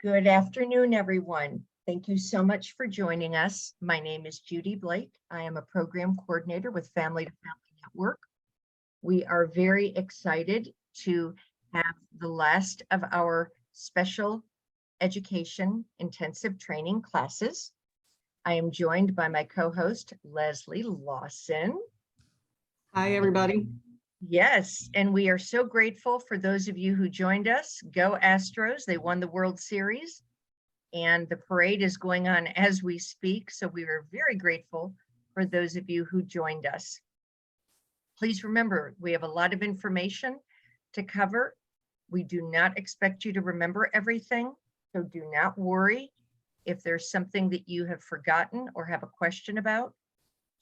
Good afternoon, everyone. Thank you so much for joining us. My name is Judy Blake. I am a program coordinator with Family to Family Network. We are very excited to have the last of our special education intensive training classes. I am joined by my co-host, Leslie Lawson. Hi, everybody. Yes, and we are so grateful for those of you who joined us. Go Astros, they won the World Series. And the parade is going on as we speak. So we are very grateful for those of you who joined us. Please remember, we have a lot of information to cover. We do not expect you to remember everything, so do not worry. If there's something that you have forgotten or have a question about,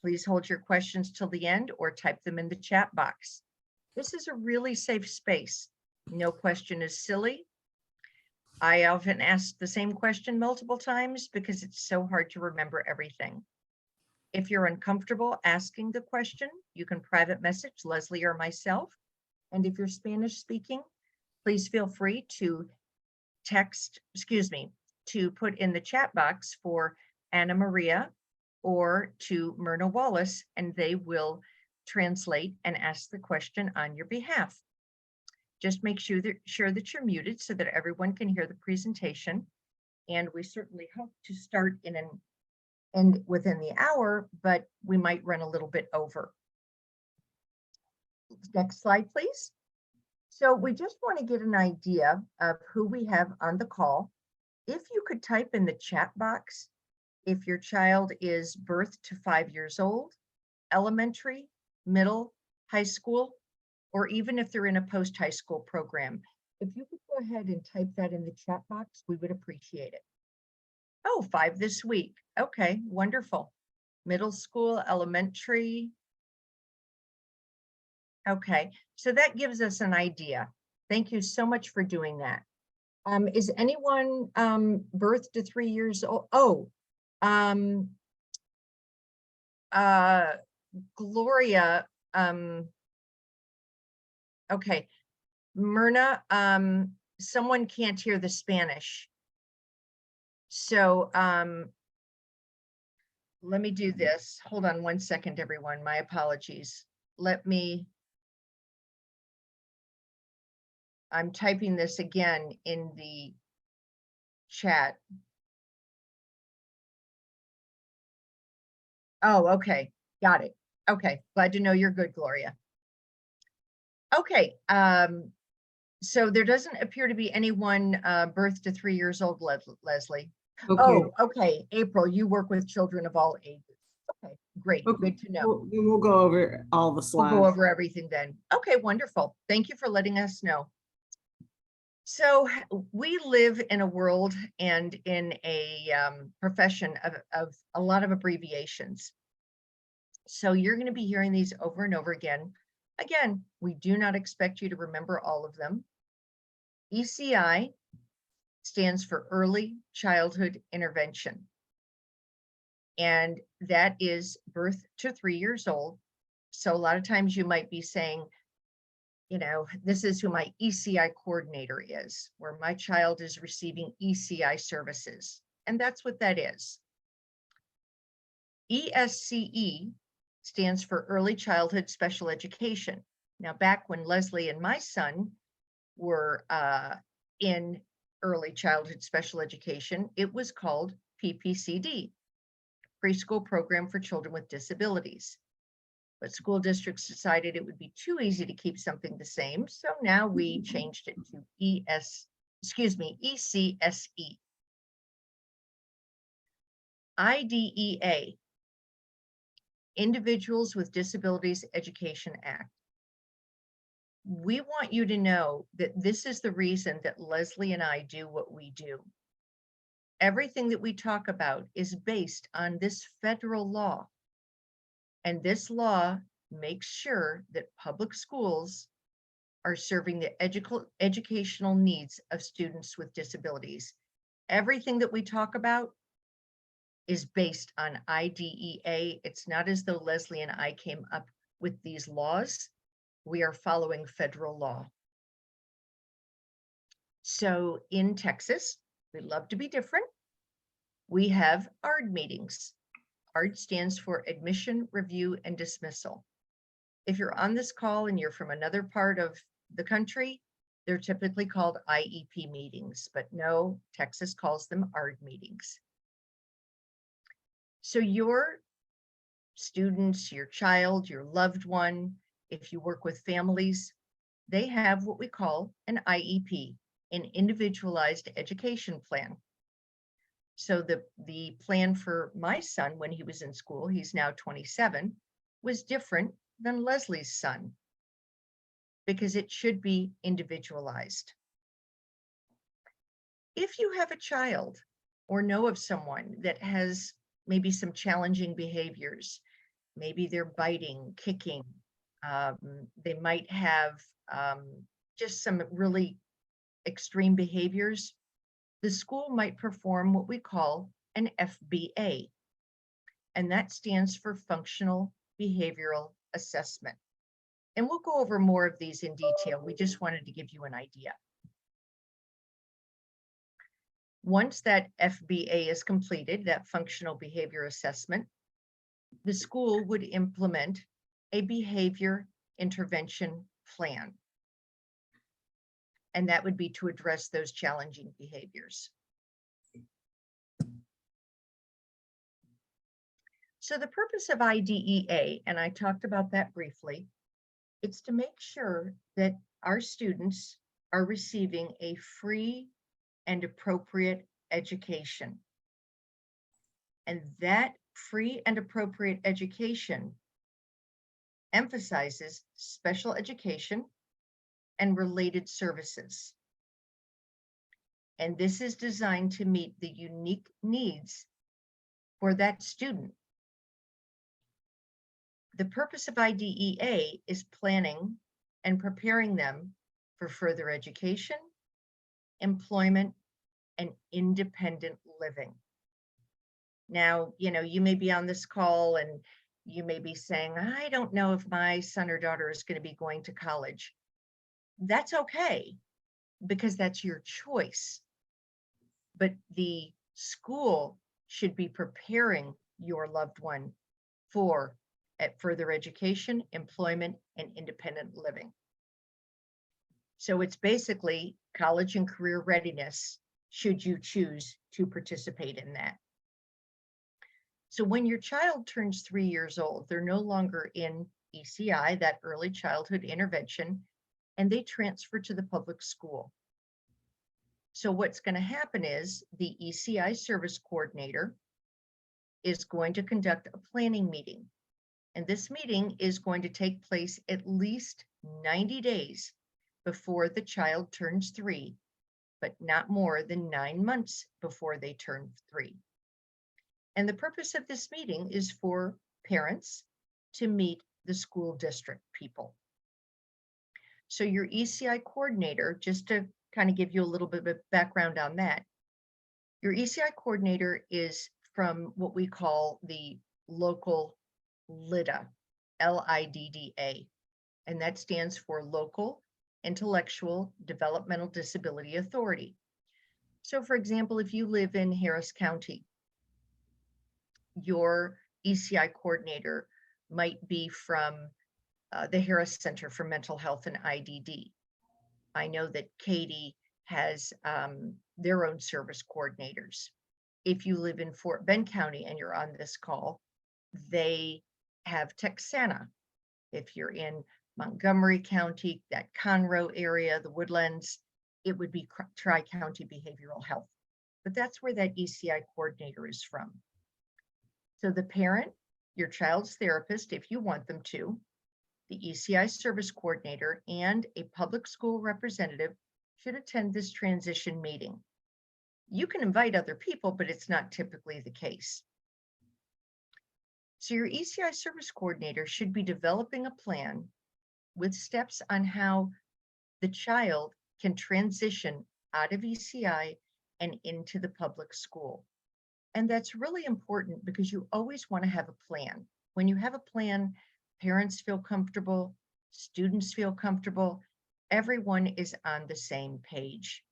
please hold your questions till the end or type them in the chat box. This is a really safe space. No question is silly. I often ask the same question multiple times because it's so hard to remember everything. If you're uncomfortable asking the question, you can private message Leslie or myself. And if you're Spanish speaking, please feel free to to put in the chat box for Anna Maria or to Myrna Wallace, and they will translate and ask the question on your behalf. Just make sure that you're muted so that everyone can hear the presentation. And we certainly hope to start within the hour, but we might run a little bit over. Next slide, please. So we just want to get an idea of who we have on the call. If you could type in the chat box, if your child is birth to 5 years old, elementary, middle, high school, or even if they're in a post-high school program. If you could go ahead and type that in the chat box, we would appreciate it. Oh, 5 this week. Okay, wonderful. Middle school, elementary. Okay, so that gives us an idea. Thank you so much for doing that. Is anyone birth to 3 years old? Oh, Gloria, okay, Myrna, someone can't hear the Spanish. So let me do this. Hold on one second, everyone. My apologies. I'm typing this again in the chat. Oh, okay. Got it. Okay. Glad to know you're good, Gloria. Okay. So there doesn't appear to be anyone birth to 3 years old, Leslie. Okay. Oh, okay. April, you work with children of all ages. Okay, great. Okay. Good to know. We'll go over all the slides. We'll go over everything then. Okay, wonderful. Thank you for letting us know. So we live in a world and in a profession of a lot of abbreviations. So you're going to be hearing these over and over again. Again, we do not expect you to remember all of them. ECI stands for Early Childhood Intervention. And that is birth to 3 years old. So a lot of times you might be saying, you know, this is who my ECI coordinator is, where my child is receiving ECI services. And that's what that is. ESCE stands for Early Childhood Special Education. Now, back when Leslie and my son were in early childhood special education, it was called PPCD, Preschool Program for Children with Disabilities. But school districts decided it would be too easy to keep something the same. So now we changed it to ECSE. IDEA, Individuals with Disabilities Education Act. We want you to know that this is the reason that Leslie and I do what we do. Everything that we talk about is based on this federal law. And this law makes sure that public schools are serving the educational needs of students with disabilities. Everything that we talk about is based on IDEA. It's not as though Leslie and I came up with these laws. We are following federal law. So in Texas, We love to be different. We have ARD meetings. ARD stands for Admission, Review, and Dismissal. If you're on this call and you're from another part of the country, they're typically called IEP meetings, but no, Texas calls them ARD meetings. So your students, your child, your loved one, if you work with families, they have what we call an IEP, an individualized education plan. So the plan for my son when he was in school, he's now 27, was different than Leslie's son because it should be individualized. If you have a child or know of someone that has maybe some challenging behaviors, maybe they're biting, kicking, they might have just some really extreme behaviors, the school might perform what we call an FBA, and that stands for Functional Behavioral Assessment. And we'll go over more of these in detail. We just wanted to give you an idea. Once that FBA is completed, that Functional Behavior Assessment, the school would implement a behavior intervention plan. And that would be to address those challenging behaviors. So the purpose of IDEA, and I talked about that briefly, it's to make sure that our students are receiving a free and appropriate education. And that free and appropriate education emphasizes special education and related services. And this is designed to meet the unique needs for that student. The purpose of IDEA is planning and preparing them for further education, employment, and independent living. Now, you may be on this call and you may be saying, I don't know if my son or daughter is going to be going to college. That's okay, because that's your choice. But the school should be preparing your loved one for further education, employment, and independent living. So it's basically college and career readiness, should you choose to participate in that. So when your child turns 3 years old, they're no longer in ECI, that early childhood intervention, and they transfer to the public school. So what's going to happen is the ECI service coordinator is going to conduct a planning meeting. And this meeting is going to take place at least 90 days before the child turns 3, but not more than 9 months before they turn 3. And the purpose of this meeting is for parents to meet the school district people. So your ECI coordinator, just to kind of give you a little bit of background on that, your ECI coordinator is from what we call the local LIDDA, LIDDA, and that stands for Local Intellectual Developmental Disability Authority. So for example, if you live in Harris County, your ECI coordinator might be from the Harris Center for Mental Health and IDD. I know that Katie has their own service coordinators. If you live in Fort Bend County and you're on this call, they have Texana. If you're in Montgomery County, that Conroe area, the Woodlands, it would be Tri-County Behavioral Health. But that's where that ECI coordinator is from. So the parent, your child's therapist, if you want them to, the ECI service coordinator, and a public school representative should attend this transition meeting. You can invite other people, but it's not typically the case. So your ECI service coordinator should be developing a plan with steps on how the child can transition out of ECI and into the public school. And that's really important because you always want to have a plan. When you have a plan, parents feel comfortable, students feel comfortable, everyone is on the same page.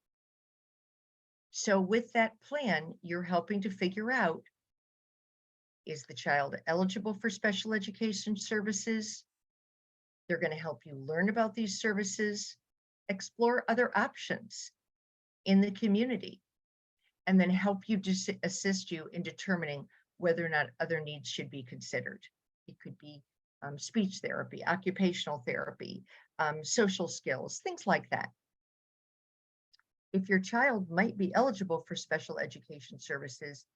So with that plan, you're helping to figure out, is the child eligible for special education services? They're going to help you learn about these services, explore other options in the community, and then help you assist you in determining whether or not other needs should be considered. It could be speech therapy, occupational therapy, social skills, things like that. If your child might be eligible for special education services,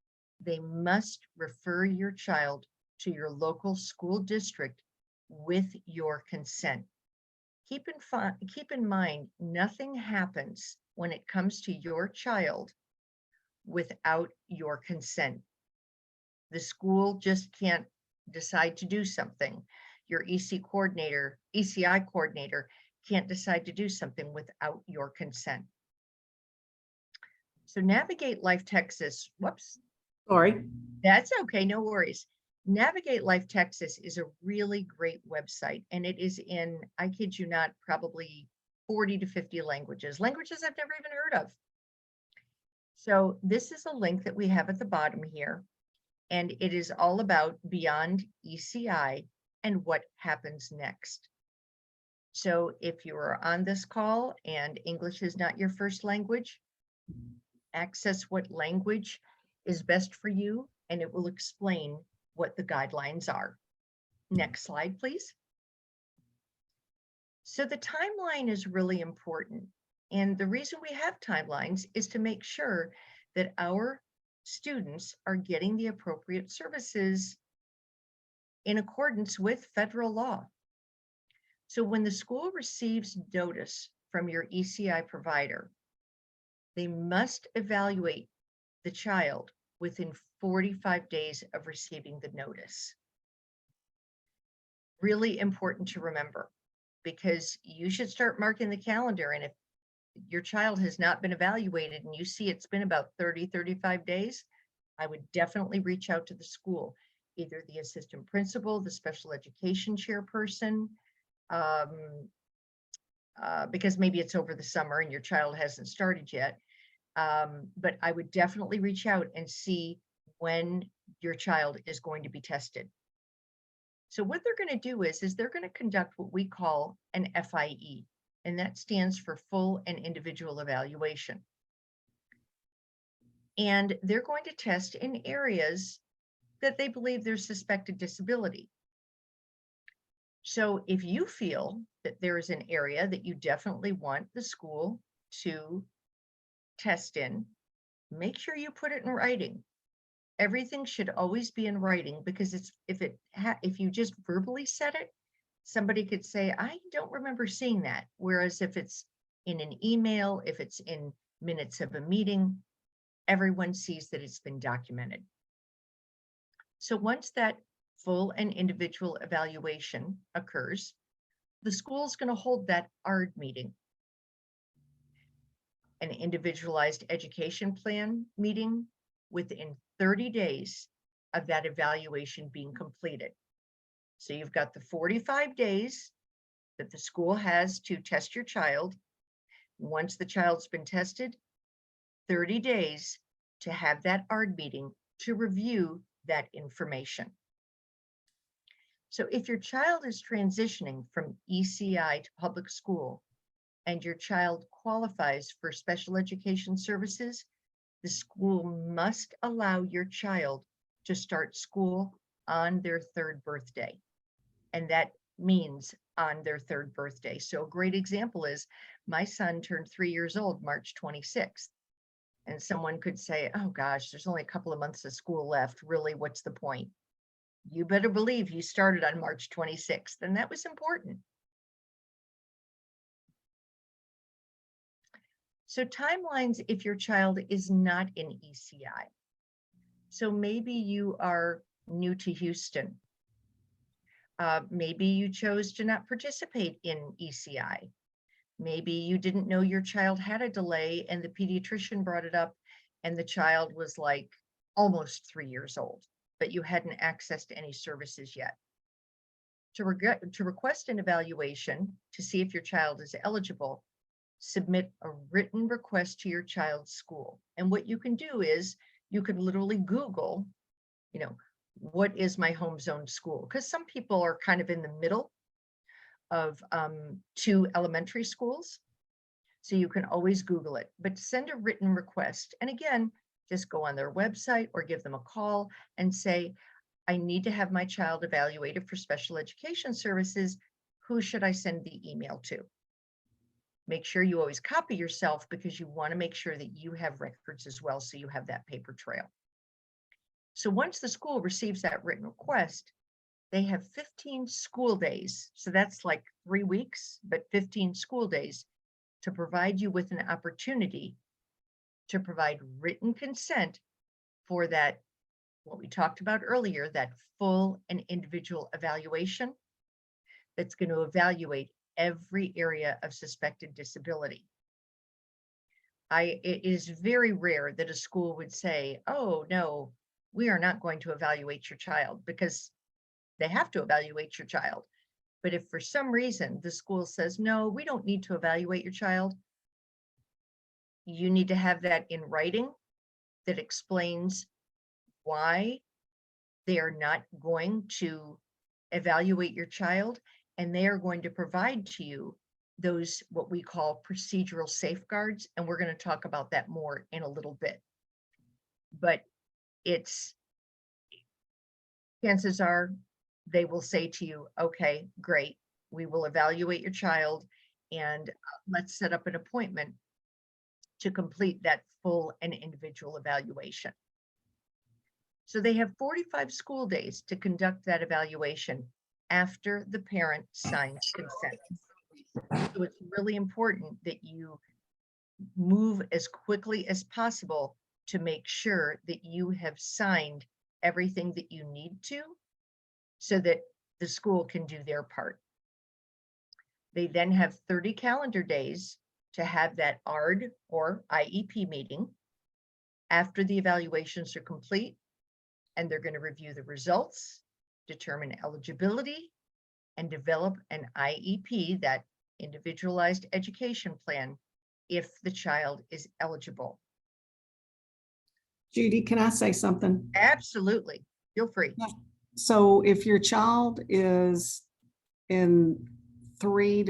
they must refer your child to your local school district with your consent. Keep in mind, nothing happens when it comes to your child without your consent. The school just can't decide to do something. Your ECI coordinator can't decide to do something without your consent. So Navigate Life Texas, whoops, Sorry. that's okay, no worries. Navigate Life Texas is a really great website, and it is in, I kid you not, probably 40 to 50 languages I've never even heard of. So this is a link that we have at the bottom here, and it is all about Beyond ECI and what happens next. So if you are on this call and English is not your first language, access what language is best for you, and it will explain what the guidelines are. Next slide, please. So the timeline is really important. And the reason we have timelines is to make sure that our students are getting the appropriate services in accordance with federal law. So when the school receives notice from your ECI provider, they must evaluate the child within 45 days of receiving the notice. Really important to remember, because you should start marking the calendar. And if your child has not been evaluated and you see it's been about 30, 35 days, I would definitely reach out to the school, either the assistant principal, the special education chairperson, because maybe it's over the summer and your child hasn't started yet. But I would definitely reach out and see when your child is going to be tested. So what they're going to do is they're going to conduct what we call an FIE, and that stands for full and individual evaluation. And they're going to test in areas that they believe there's suspected disability. So if you feel that there is an area that you definitely want the school to test in, make sure you put it in writing. Everything should always be in writing, because if you just verbally said it, somebody could say, I don't remember seeing that. Whereas if it's in an email, if it's in minutes of a meeting, everyone sees that it's been documented. So once that full and individual evaluation occurs, the school's going to hold that ARD meeting, an individualized education plan meeting, within 30 days of that evaluation being completed. So you've got the 45 days that the school has to test your child. Once the child's been tested, 30 days to have that ARD meeting to review that information. So if your child is transitioning from ECI to public school and your child qualifies for special education services, the school must allow your child to start school on their third birthday. And that means on their third birthday. So a great example is my son turned 3 years old, March 26th. And someone could say, oh gosh, there's only a couple of months of school left. Really, what's the point? You better believe he started on March 26th, and that was important. So timelines, if your child is not in ECI. So maybe you are new to Houston. Maybe you chose to not participate in ECI. Maybe you didn't know your child had a delay and the pediatrician brought it up and the child was like almost 3 years old, but you hadn't accessed any services yet. To request an evaluation to see if your child is eligible, submit a written request to your child's school. And what you can do is you can literally Google, what is my home zone school? Because some people are kind of in the middle of two elementary schools. So you can always Google it, but send a written request. And again, just go on their website or give them a call and say, I need to have my child evaluated for special education services. Who should I send the email to? Make sure you always copy yourself because you want to make sure that you have records as well, so you have that paper trail. So once the school receives that written request, they have 15 school days. So that's like 3 weeks, but 15 school days to provide you with an opportunity to provide written consent for that, what we talked about earlier, that full and individual evaluation that's going to evaluate every area of suspected disability. It is very rare that a school would say, oh, no, we are not going to evaluate your child, because they have to evaluate your child. But if for some reason the school says, no, we don't need to evaluate your child, you need to have that in writing that explains why they are not going to evaluate your child, and they are going to provide to you those, what we call procedural safeguards. And we're going to talk about that more in a little bit. But chances are they will say to you, okay, great, we will evaluate your child, and let's set up an appointment to complete that full and individual evaluation. So they have 45 school days to conduct that evaluation after the parent signs consent. So it's really important that you move as quickly as possible to make sure that you have signed everything that you need to, so that the school can do their part. They then have 30 calendar days to have that ARD or IEP meeting after the evaluations are complete, and they're going to review the results, determine eligibility, and develop an IEP, that individualized education plan, if the child is eligible. Judy, can I say something? Absolutely. Feel free. So if your child is in 3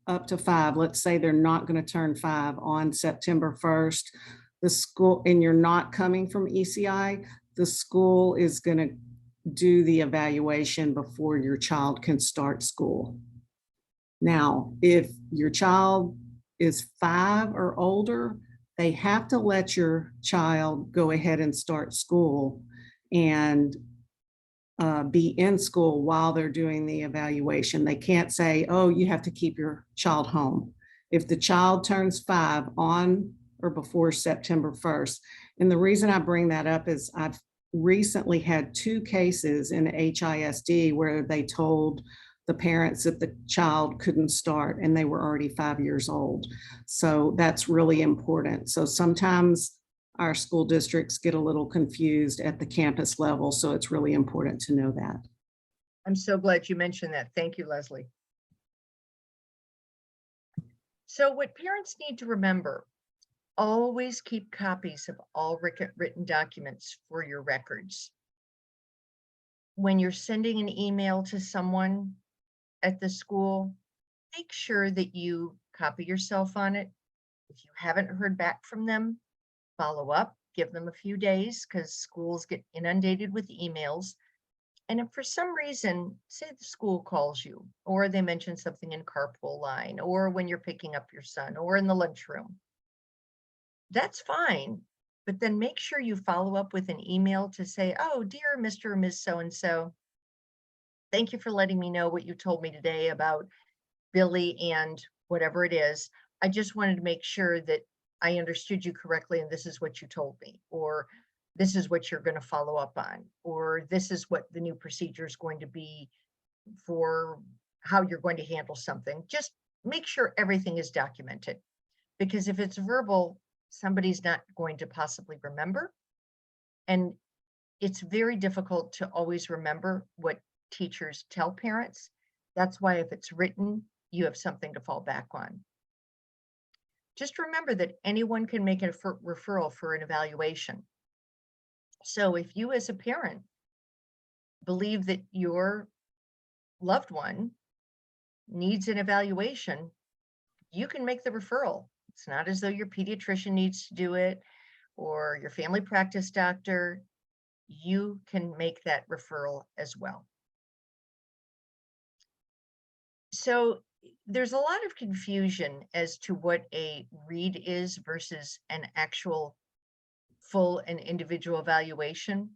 up to 5, let's say they're not going to turn 5 on September 1st, the school, and you're not coming from ECI, the school is going to do the evaluation before your child can start school. Now, if your child is 5 or older, they have to let your child go ahead and start school and be in school while they're doing the evaluation. They can't say, oh, you have to keep your child home. If the child turns 5 on or before September 1st, and the reason I bring that up is I've recently had 2 cases in HISD where they told the parents that the child couldn't start and they were already 5 years old. So that's really important. So sometimes our school districts get a little confused at the campus level. So it's really important to know that. I'm so glad you mentioned that. Thank you, Leslie. So what parents need to remember, always keep copies of all written documents for your records. When you're sending an email to someone at the school, make sure that you copy yourself on it. If you haven't heard back from them, follow up, give them a few days, because schools get inundated with emails. And if for some reason, say the school calls you, or they mention something in carpool line, or when you're picking up your son, or in the lunchroom, that's fine. But then make sure you follow up with an email to say, oh, dear Mr. or Ms. So-and-so, thank you for letting me know what you told me today about Billy and whatever it is. I just wanted to make sure that I understood you correctly, and this is what you told me, or this is what you're going to follow up on, or this is what the new procedure is going to be for how you're going to handle something. Just make sure everything is documented, because if it's verbal, somebody's not going to possibly remember. And it's very difficult to always remember what teachers tell parents. That's why if it's written, you have something to fall back on. just remember that anyone can make a referral for an evaluation. So if you as a parent believe that your loved one needs an evaluation, you can make the referral. It's not as though your pediatrician needs to do it or your family practice doctor. You can make that referral as well. So there's a lot of confusion as to what a read is versus an actual full and individual evaluation.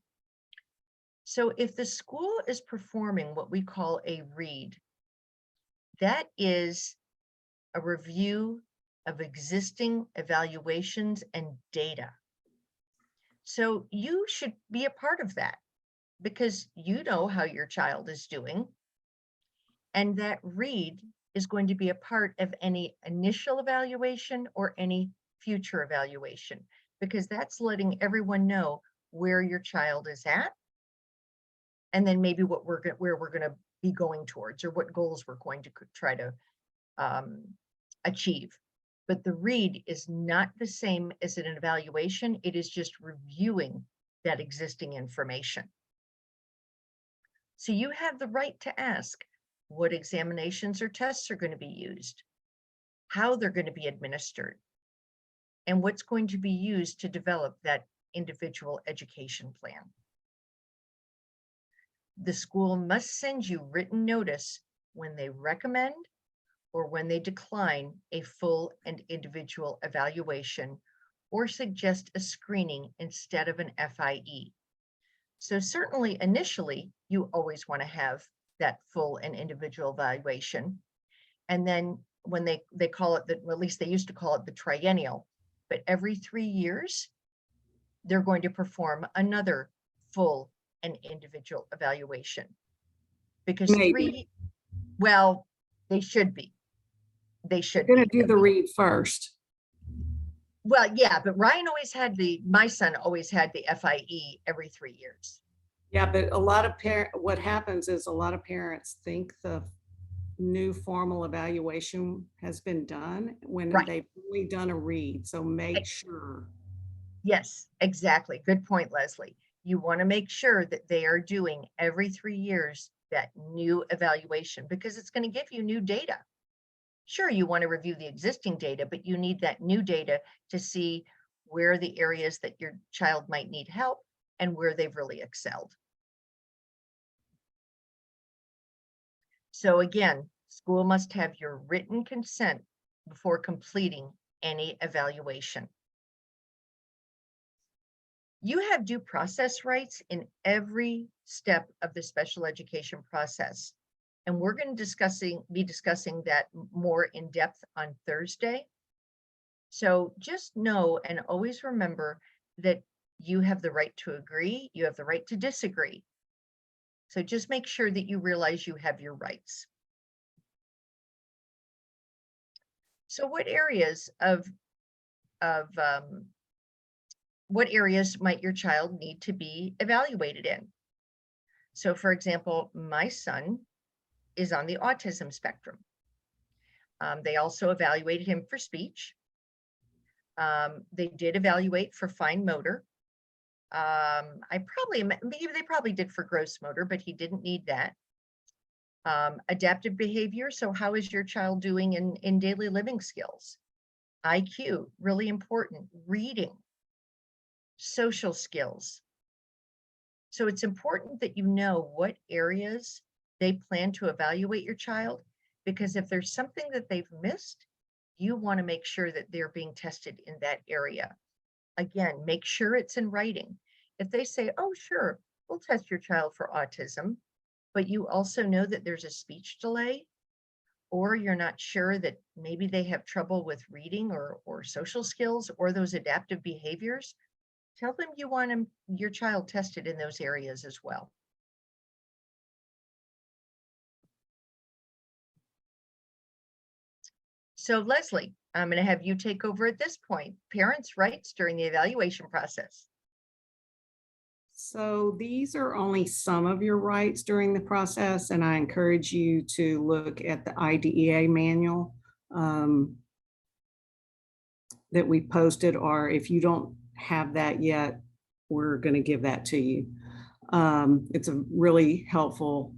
So if the school is performing what we call a read, that is a review of existing evaluations and data. So you should be a part of that because you know how your child is doing. And that read is going to be a part of any initial evaluation or any future evaluation, because that's letting everyone know where your child is at. And then maybe where we're going to be going towards, or what goals we're going to try to achieve. But the read is not the same as an evaluation. It is just reviewing that existing information. So you have the right to ask what examinations or tests are going to be used, how they're going to be administered, and what's going to be used to develop that individual education plan. The school must send you written notice when they recommend or when they decline a full and individual evaluation or suggest a screening instead of an FIE. So certainly initially, you always want to have that full and individual evaluation. And then when they call it, well, at least they used to call it the triennial, but every 3 years, they're going to perform another full and individual evaluation. Because Maybe. well, they should be. They should They're going be. to do the read first. Well, yeah, but Ryan always had my son always had the FIE every 3 years. Yeah, but a lot of what happens is a lot of parents think the new formal evaluation has been done when Right. they've only done a read. So make sure. Yes, exactly. Good point, Leslie. You want to make sure that they are doing every 3 years that new evaluation, because it's going to give you new data. Sure, you want to review the existing data, but you need that new data to see where the areas that your child might need help and where they've really excelled. So again, school must have your written consent before completing any evaluation. You have due process rights in every step of the special education process. And we're going to be discussing that more in depth on Thursday. So just know and always remember that you have the right to agree, you have the right to disagree. So just make sure that you realize you have your rights. So what areas what areas might your child need to be evaluated in? So for example, my son is on the autism spectrum. They also evaluated him for speech. They did evaluate for fine motor. They probably did for gross motor, but he didn't need that. Adaptive behavior. So how is your child doing in daily living skills? IQ, really important. Reading, social skills. So it's important that you know what areas they plan to evaluate your child, because if there's something that they've missed, you want to make sure that they're being tested in that area. Again, make sure it's in writing. If they say, oh, sure, we'll test your child for autism, but you also know that there's a speech delay, or you're not sure that maybe they have trouble with reading or social skills or those adaptive behaviors, tell them you want your child tested in those areas as well. So Leslie, I'm going to have you take over at this point. Parents' rights during the evaluation process. So these are only some of your rights during the process, and I encourage you to look at the IDEA manual. that we posted, or if you don't have that yet, we're going to give that to you. It's a really helpful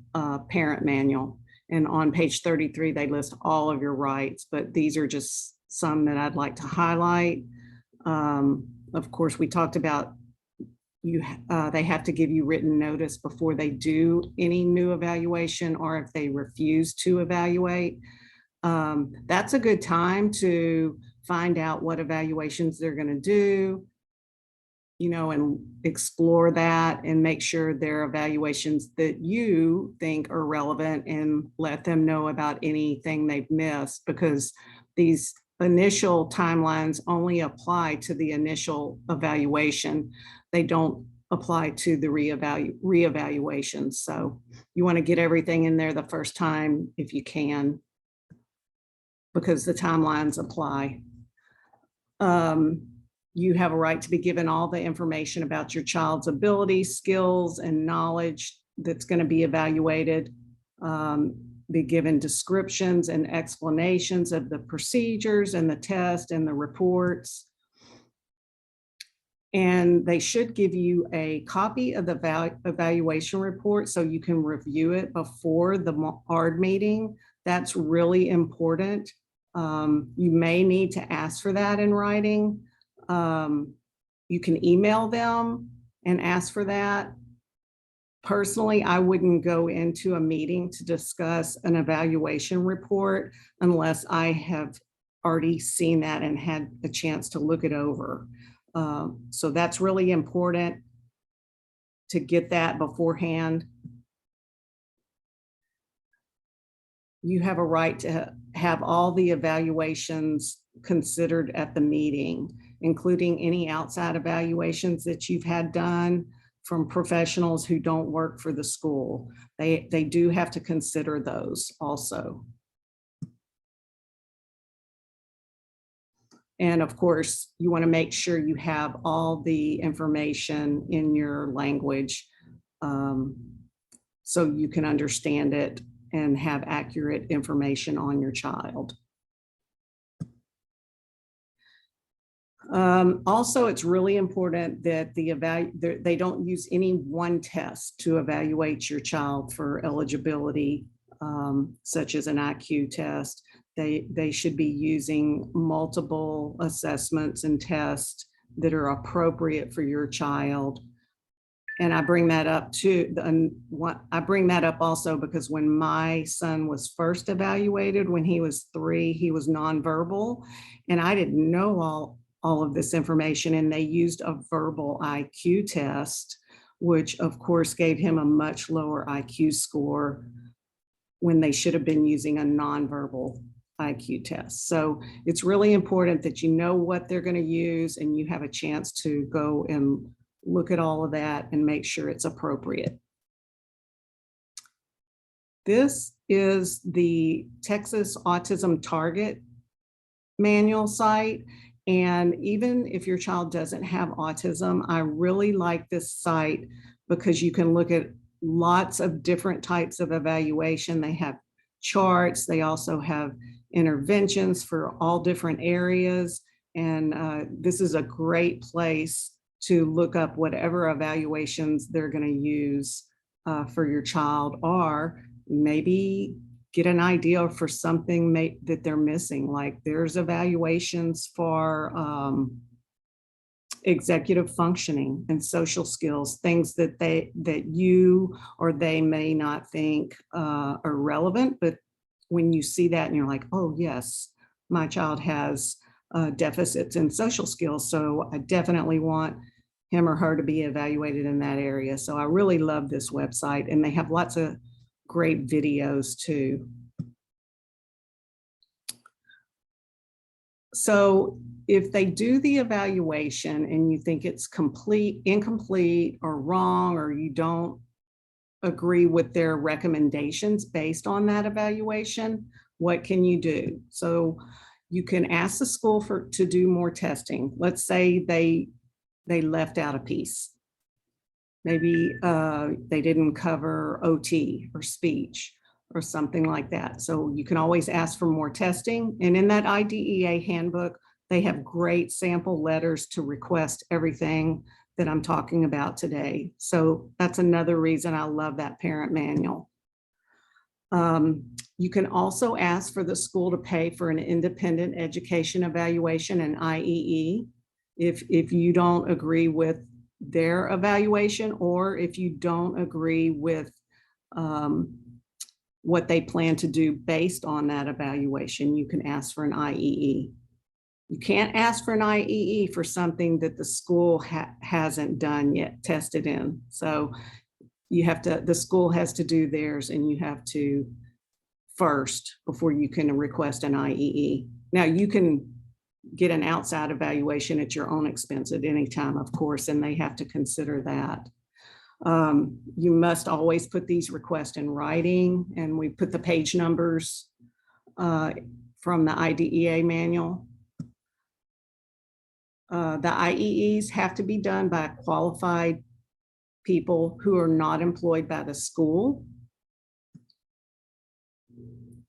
parent manual. And on page 33, they list all of your rights, but these are just some that I'd like to highlight. Of course, we talked about they have to give you written notice before they do any new evaluation, or if they refuse to evaluate. That's a good time to find out what evaluations they're going to do, and explore that and make sure they're evaluations that you think are relevant, and let them know about anything they've missed, because these initial timelines only apply to the initial evaluation. They don't apply to the reevaluations. So you want to get everything in there the first time if you can, because the timelines apply. You have a right to be given all the information about your child's abilities, skills, and knowledge that's going to be evaluated. Be given descriptions and explanations of the procedures and the test and the reports. And they should give you a copy of the evaluation report so you can review it before the ARD meeting. That's really important. You may need to ask for that in writing. You can email them and ask for that. Personally, I wouldn't go into a meeting to discuss an evaluation report unless I have already seen that and had a chance to look it over. So that's really important to get that beforehand. You have a right to have all the evaluations considered at the meeting, including any outside evaluations that you've had done from professionals who don't work for the school. They do have to consider those also. And of course, you want to make sure you have all the information in your language so you can understand it and have accurate information on your child. Also, it's really important that they don't use any one test to evaluate your child for eligibility, such as an IQ test. They should be using multiple assessments and tests that are appropriate for your child. And I bring that up too. I bring that up also because when my son was first evaluated, when he was 3, he was nonverbal, and I didn't know all of this information, and they used a verbal IQ test, which of course gave him a much lower IQ score when they should have been using a nonverbal IQ test. So it's really important that you know what they're going to use and you have a chance to go and look at all of that and make sure it's appropriate. This is the Texas Autism Target Manual site. And even if your child doesn't have autism, I really like this site because you can look at lots of different types of evaluation. They have charts. They also have interventions for all different areas. And this is a great place to look up whatever evaluations they're going to use for your child, or maybe get an idea for something that they're missing. Like there's evaluations for executive functioning and social skills, things that you or they may not think are relevant, but when you see that and you're like, oh yes, my child has deficits in social skills, so I definitely want him or her to be evaluated in that area. So I really love this website, and they have lots of great videos too. So if they do the evaluation and you think it's incomplete, or wrong, or you don't agree with their recommendations based on that evaluation, what can you do? So you can ask the school to do more testing. Let's say they left out a piece. Maybe they didn't cover OT or speech or something like that. So you can always ask for more testing. And in that IDEA handbook, They have great sample letters to request everything that I'm talking about today. So that's another reason I love that parent manual. You can also ask for the school to pay for an independent education evaluation, an IEE, if you don't agree with their evaluation, or if you don't agree with what they plan to do based on that evaluation, you can ask for an IEE. You can't ask for an IEE for something that the school hasn't done yet, tested in. So you have to, the school has to do theirs, and you have to first before you can request an IEE. Now you can get an outside evaluation at your own expense at any time, of course, and they have to consider that. You must always put these requests in writing, and we put the page numbers from the IDEA manual. The IEEs have to be done by qualified people who are not employed by the school.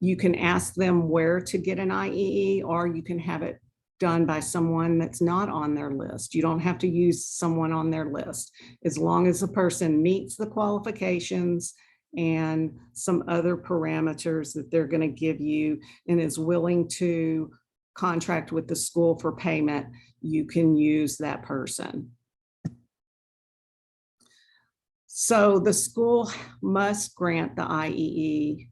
You can ask them where to get an IEE, or you can have it done by someone that's not on their list. You don't have to use someone on their list, as long as the person meets the qualifications and some other parameters that they're going to give you and is willing to contract with the school for payment. You can use that person. So the school must grant the IEE,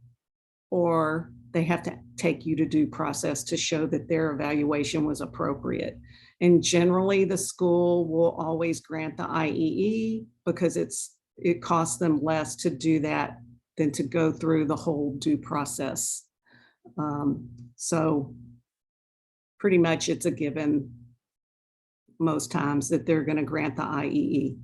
or they have to take you to due process to show that their evaluation was appropriate. And generally the school will always grant the IEE because it costs them less to do that than to go through the whole due process. So pretty much it's a given most times that they're going to grant the IEE.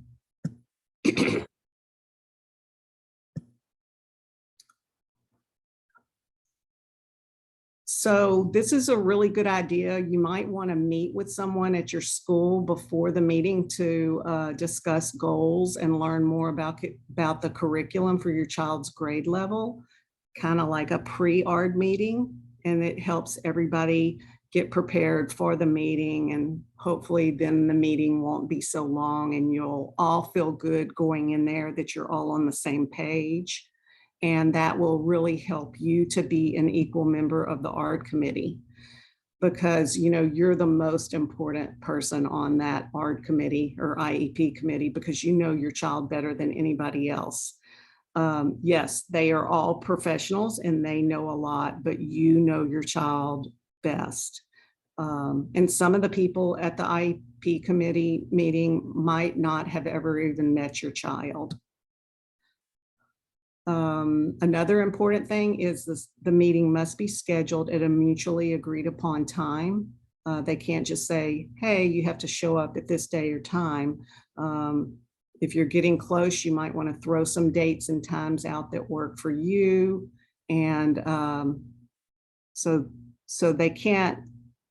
So this is a really good idea. You might want to meet with someone at your school before the meeting to discuss goals and learn more about the curriculum for your child's grade level, kind of like a pre-ARD meeting, and it helps everybody get prepared for the meeting, and hopefully then the meeting won't be so long and you'll all feel good going in there that you're all on the same page. And that will really help you to be an equal member of the ARD committee, because you're the most important person on that ARD committee or IEP committee, because you know your child better than anybody else. Yes, they are all professionals and they know a lot, but you know your child best. And some of the people at the IEP committee meeting might not have ever even met your child. Another important thing is the meeting must be scheduled at a mutually agreed upon time. They can't just say, hey, you have to show up at this day or time. If you're getting close, you might want to throw some dates and times out that work for you. And so they can't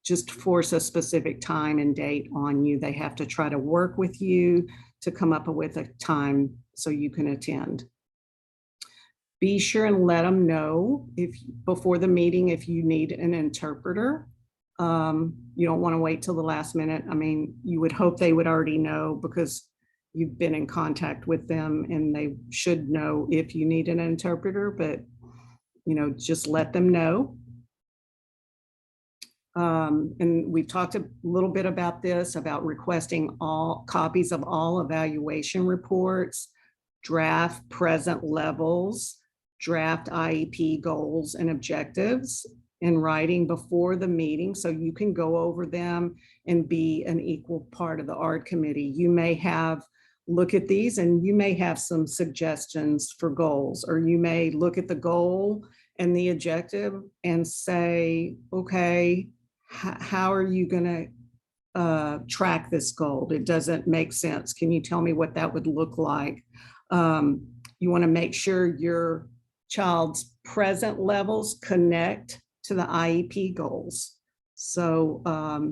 just force a specific time and date on you. They have to try to work with you to come up with a time so you can attend. Be sure and let them know before the meeting if you need an interpreter. You don't want to wait till the last minute. I mean, you would hope they would already know because you've been in contact with them and they should know if you need an interpreter, but just let them know. And we've talked a little bit about this, about requesting all copies of all evaluation reports, draft present levels, draft IEP goals and objectives in writing before the meeting, so you can go over them and be an equal part of the ARD committee. You may look at these and you may have some suggestions for goals, or you may look at the goal and the objective and say, okay, how are you going to track this goal? It doesn't make sense. Can you tell me what that would look like? You want to make sure your child's present levels connect to the IEP goals. So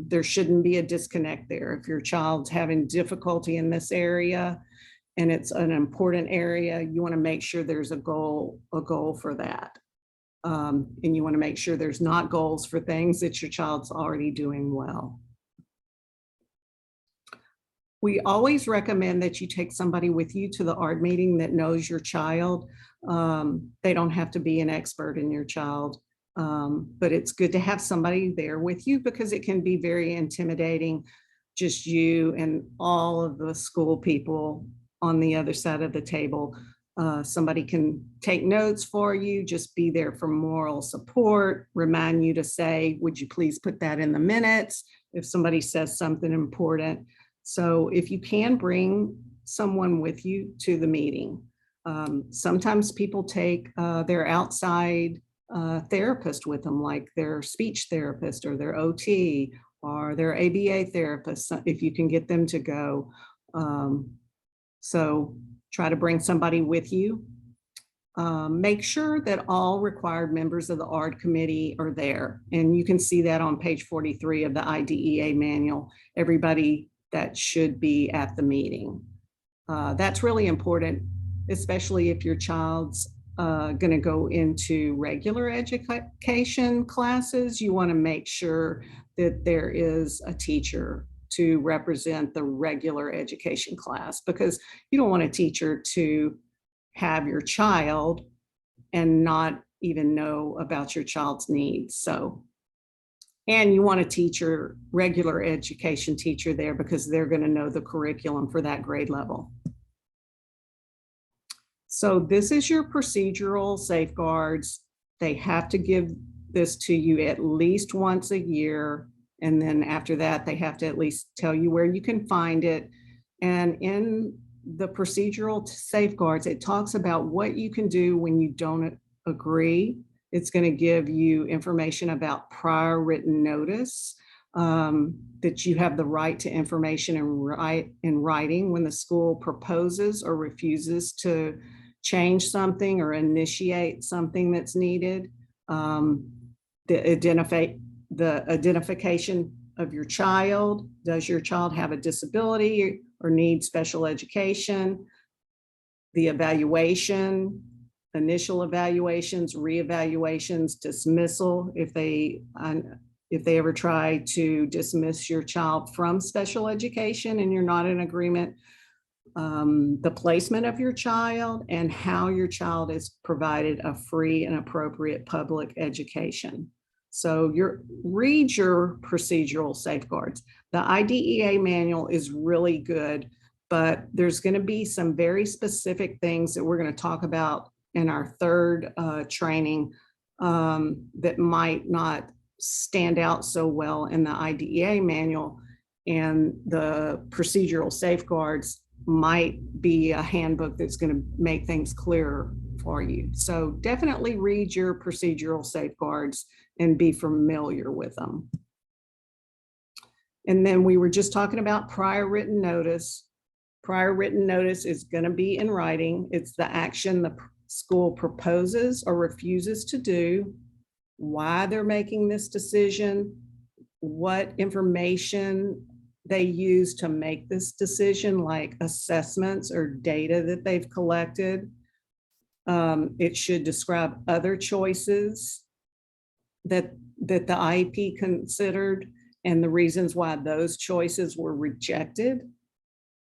there shouldn't be a disconnect there. If your child's having difficulty in this area and it's an important area, you want to make sure there's a goal for that. And you want to make sure there's not goals for things that your child's already doing well. We always recommend that you take somebody with you to the ARD meeting that knows your child. They don't have to be an expert in your child, but it's good to have somebody there with you because it can be very intimidating, just you and all of the school people on the other side of the table. Somebody can take notes for you, just be there for moral support, remind you to say, would you please put that in the minutes if somebody says something important. So if you can bring someone with you to the meeting. Sometimes people take their outside therapist with them, like their speech therapist or their OT or their ABA therapist, if you can get them to go. So try to bring somebody with you. Make sure that all required members of the ARD committee are there. And you can see that on page 43 of the IDEA manual, everybody that should be at the meeting. That's really important, especially if your child's going to go into regular education classes. You want to make sure that there is a teacher to represent the regular education class, because you don't want a teacher to have your child and not even know about your child's needs. So, and you want a teacher, regular education teacher there, because they're going to know the curriculum for that grade level. So this is your procedural safeguards. They have to give this to you at least once a year. And then after that, they have to at least tell you where you can find it. And in the procedural safeguards, it talks about what you can do when you don't agree. It's going to give you information about prior written notice, that you have the right to information in writing when the school proposes or refuses to change something or initiate something that's needed. The identification of your child. Does your child have a disability or need special education? The evaluation, initial evaluations, reevaluations, dismissal, if they ever try to dismiss your child from special education and you're not in agreement, the placement of your child, and how your child is provided a free and appropriate public education. So read your procedural safeguards. The IDEA manual is really good, but there's going to be some very specific things that we're going to talk about in our third training that might not stand out so well in the IDEA manual, and the procedural safeguards might be a handbook that's going to make things clearer for you. So definitely read your procedural safeguards and be familiar with them. And then we were just talking about prior written notice. Prior written notice is going to be in writing. It's the action the school proposes or refuses to do, why they're making this decision, what information they use to make this decision, like assessments or data that they've collected. It should describe other choices that the IEP considered and the reasons why those choices were rejected.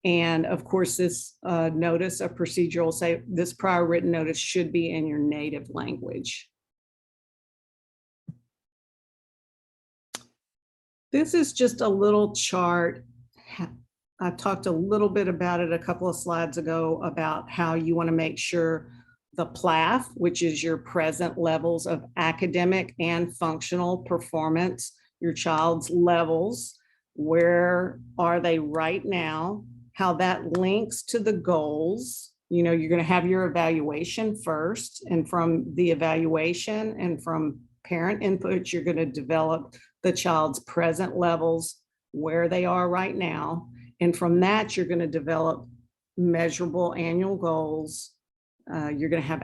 And of course, this notice of procedural this prior written notice should be in your native language. This is just a little chart. I talked a little bit about it a couple of slides ago about how you want to make sure the PLAF, which is your present levels of academic and functional performance, your child's levels, where are they right now, how that links to the goals. You know, you're going to have your evaluation first, and from the evaluation and from parent input, you're going to develop the child's present levels, where they are right now. And from that, you're going to develop measurable annual goals. You're going to have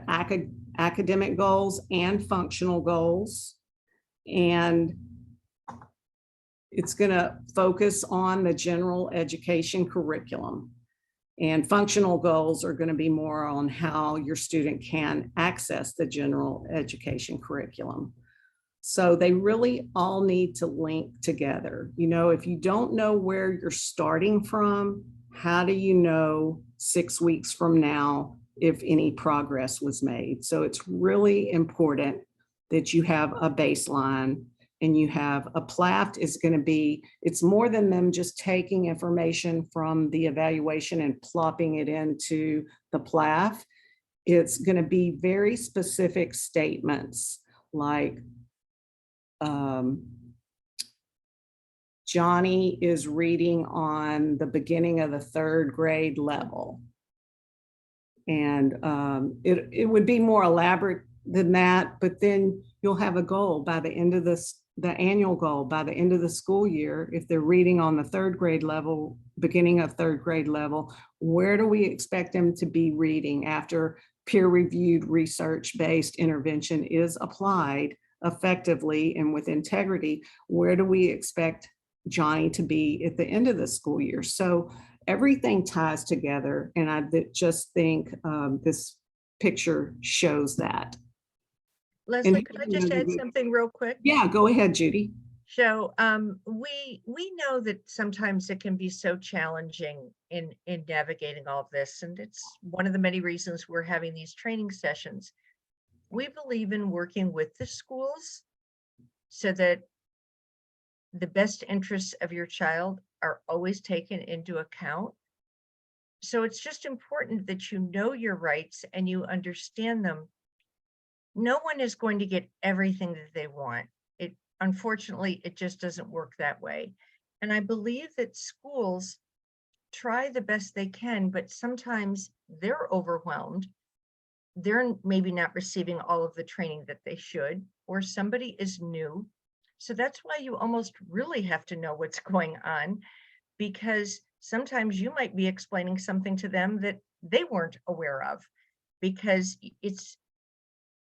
academic goals and functional goals. And it's going to focus on the general education curriculum. And functional goals are going to be more on how your student can access the general education curriculum. So they really all need to link together. You know, if you don't know where you're starting from, how do you know 6 weeks from now if any progress was made? So it's really important that you have a baseline and you have a PLAFT is going to be, it's more than them just taking information from the evaluation and plopping it into the PLAFT. It's going to be very specific statements like, Johnny is reading on the beginning of the 3rd grade level. And it would be more elaborate than that, but then you'll have a goal by the end of the annual goal by the end of the school year. If they're reading on the 3rd grade level, beginning of 3rd grade level, where do we expect them to be reading after peer-reviewed research-based intervention is applied effectively and with integrity? Where do we expect Johnny to be at the end of the school year? So everything ties together, and I just think this picture shows that. Leslie, could I just add something real quick? Yeah, go ahead, Judy. So we know that sometimes it can be so challenging in navigating all of this, and it's one of the many reasons we're having these training sessions. We believe in working with the schools so that the best interests of your child are always taken into account. So it's just important that you know your rights and you understand them. No one is going to get everything that they want. Unfortunately, it just doesn't work that way. And I believe that schools try the best they can, but sometimes they're overwhelmed. They're maybe not receiving all of the training that they should, or somebody is new. So that's why you almost really have to know what's going on, because sometimes you might be explaining something to them that they weren't aware of, because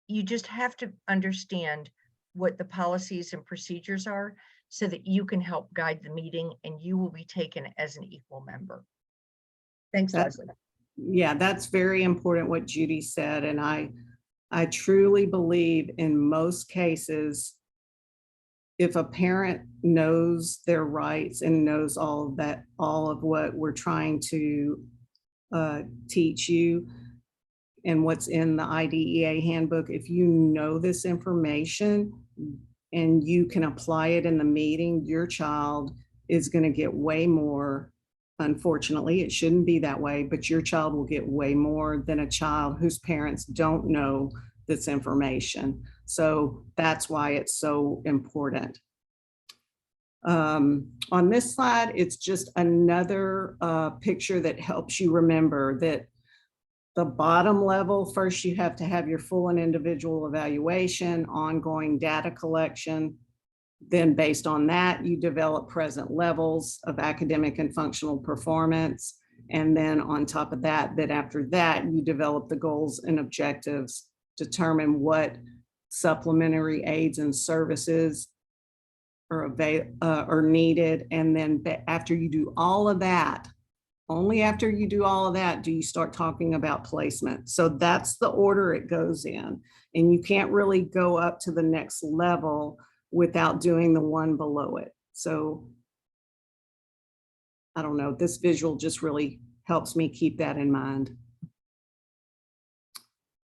you just have to understand what the policies and procedures are so that you can help guide the meeting and you will be taken as an equal member. Thanks, Leslie. Yeah, that's very important what Judy said. And I truly believe in most cases, if a parent knows their rights and knows all of what we're trying to teach you and what's in the IDEA handbook, if you know this information and you can apply it in the meeting, your child is going to get way more. Unfortunately, it shouldn't be that way, but your child will get way more than a child whose parents don't know this information. So that's why it's so important. On this slide, it's just another picture that helps you remember that the bottom level, first you have to have your full and individual evaluation, ongoing data collection. Then based on that, you develop present levels of academic and functional performance. And then on top of that, after that, you develop the goals and objectives, determine what supplementary aids and services are needed. And then after you do all of that, only after you do all of that do you start talking about placement. So that's the order it goes in. And you can't really go up to the next level without doing the one below it. So I don't know, this visual just really helps me keep that in mind.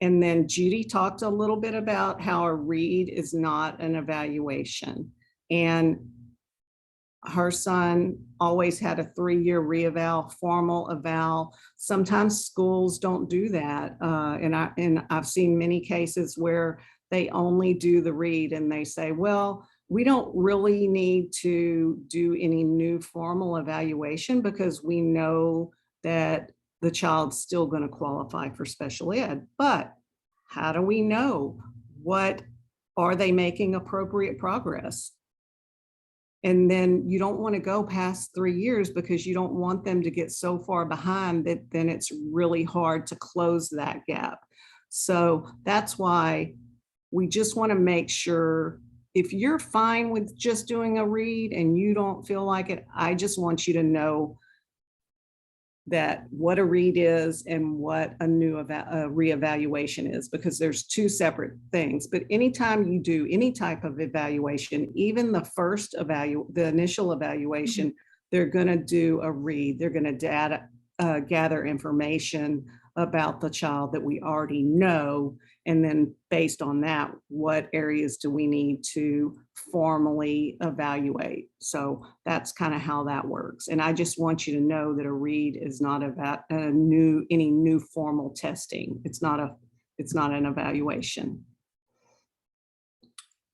And then Judy talked a little bit about how a read is not an evaluation. And her son always had a 3-year reeval, formal eval. Sometimes schools don't do that. And I've seen many cases where they only do the read and they say, well, we don't really need to do any new formal evaluation because we know that the child's still going to qualify for special ed. But how do we know? Are they making appropriate progress? And then you don't want to go past 3 years because you don't want them to get so far behind that then it's really hard to close that gap. So that's why we just want to make sure, if you're fine with just doing a read and you don't feel like it, I just want you to know that what a read is and what a new reevaluation is, because there's two separate things. But anytime you do any type of evaluation, even the initial evaluation, they're going to do a read. They're going to gather information about the child that we already know. And then based on that, what areas do we need to formally evaluate? So that's kind of how that works. And I just want you to know that a read is not about any new formal testing. It's not an evaluation.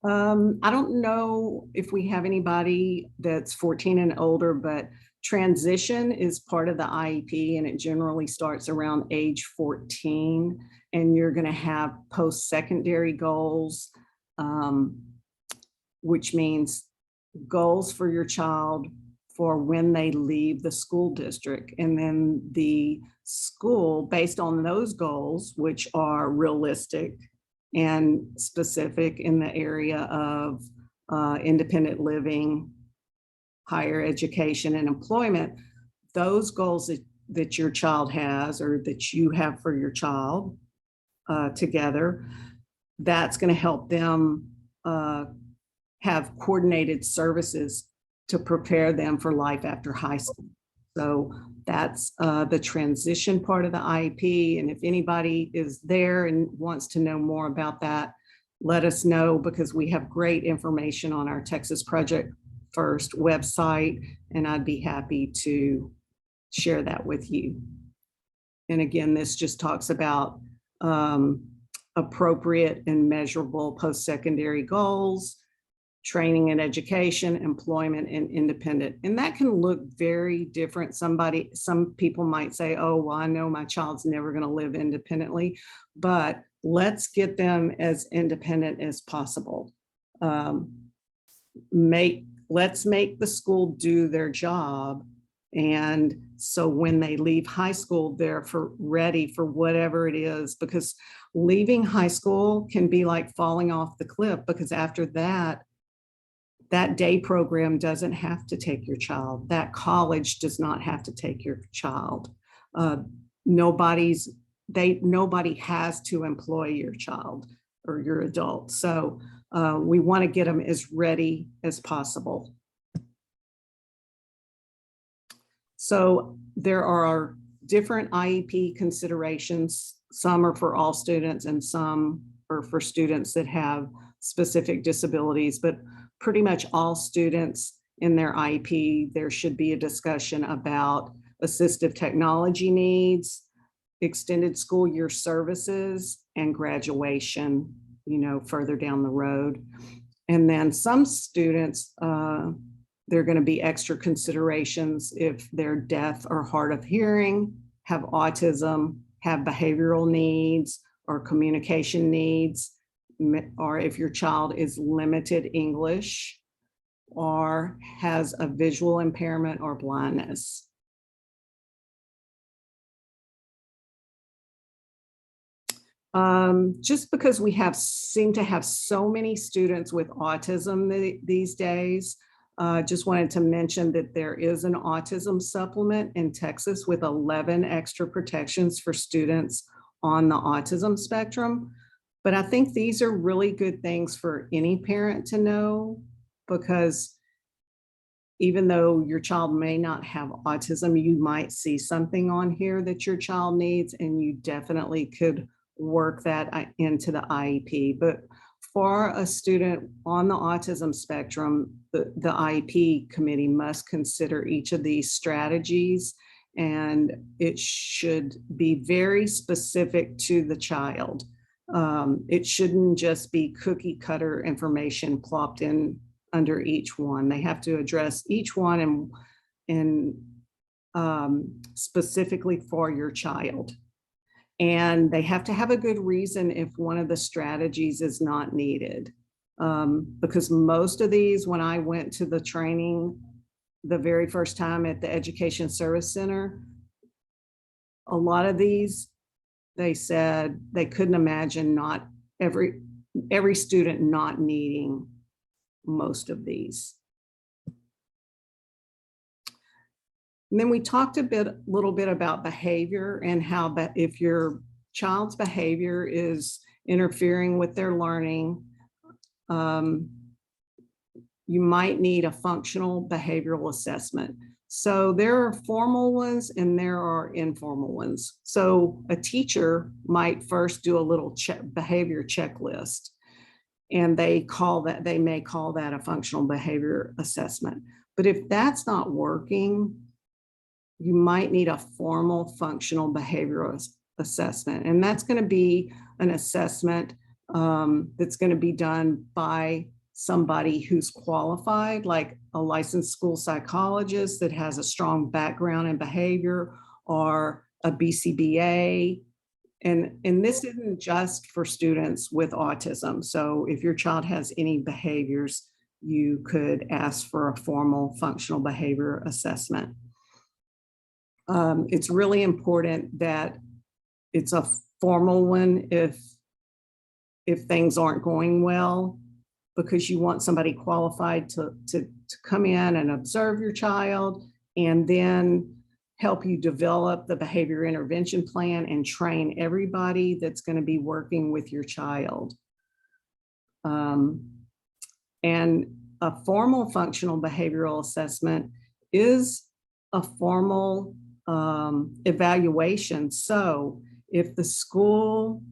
I don't know if we have anybody that's 14 and older, but transition is part of the IEP, and it generally starts around age 14. And you're going to have post-secondary goals, which means goals for your child for when they leave the school district. And then the school, based on those goals, which are realistic and specific in the area of independent living, higher education, and employment, those goals that your child has or that you have for your child together, that's going to help them have coordinated services to prepare them for life after high school. So that's the transition part of the IEP. And if anybody is there and wants to know more about that, let us know, because we have great information on our Texas Project First website, and I'd be happy to share that with you. And again, this just talks about appropriate and measurable post-secondary goals, training and education, employment, and independent. And that can look very different. Some people might say, oh, well, I know my child's never going to live independently, but let's get them as independent as possible. Let's make the school do their job. And so when they leave high school, they're ready for whatever it is, because leaving high school can be like falling off the cliff, because after that day program doesn't have to take your child. That college does not have to take your child. Nobody has to employ your child or your adult. So we want to get them as ready as possible. So there are different IEP considerations. Some are for all students and some are for students that have specific disabilities, but pretty much all students in their IEP, there should be a discussion about assistive technology needs, extended school year services, and graduation, further down the road. And then some students, there are going to be extra considerations if they're deaf or hard of hearing, have autism, have behavioral needs or communication needs, or if your child is limited English or has a visual impairment or blindness. Just because we seem to have so many students with autism these days, just wanted to mention that there is an autism supplement in Texas with 11 extra protections for students on the autism spectrum. But I think these are really good things for any parent to know, because even though your child may not have autism, you might see something on here that your child needs, and you definitely could work that into the IEP. But for a student on the autism spectrum, the IEP committee must consider each of these strategies, and it should be very specific to the child. It shouldn't just be cookie cutter information plopped in under each one. They have to address each one and specifically for your child. And they have to have a good reason if one of the strategies is not needed. Because most of these, when I went to the training the very first time at the Education Service Center, a lot of these, they said they couldn't imagine not every student not needing most of these. And then we talked a little bit about behavior and how if your child's behavior is interfering with their learning, you might need a functional behavioral assessment. So there are formal ones and there are informal ones. So a teacher might first do a little behavior checklist, and they may call that a functional behavior assessment. But if that's not working, you might need a formal functional behavioral assessment. And that's going to be an assessment that's going to be done by somebody who's qualified, like a licensed school psychologist that has a strong background in behavior, or a BCBA. And this isn't just for students with autism. So if your child has any behaviors, you could ask for a formal functional behavior assessment. It's really important that it's a formal one if things aren't going well, because you want somebody qualified to come in and observe your child and then help you develop the behavior intervention plan and train everybody that's going to be working with your child. And a formal functional behavioral assessment is a formal evaluation. So if the school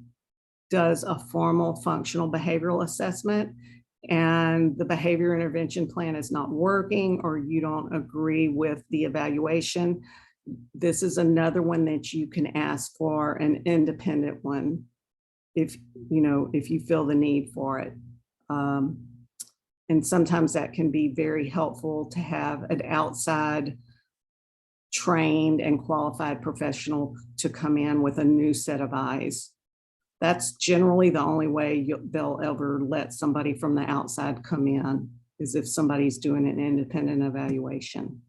does a formal functional behavioral assessment and the behavior intervention plan is not working, or you don't agree with the evaluation, this is another one that you can ask for an independent one if you feel the need for it. And sometimes that can be very helpful to have an outside trained and qualified professional to come in with a new set of eyes. That's generally the only way they'll ever let somebody from the outside come in, is if somebody's doing an independent evaluation.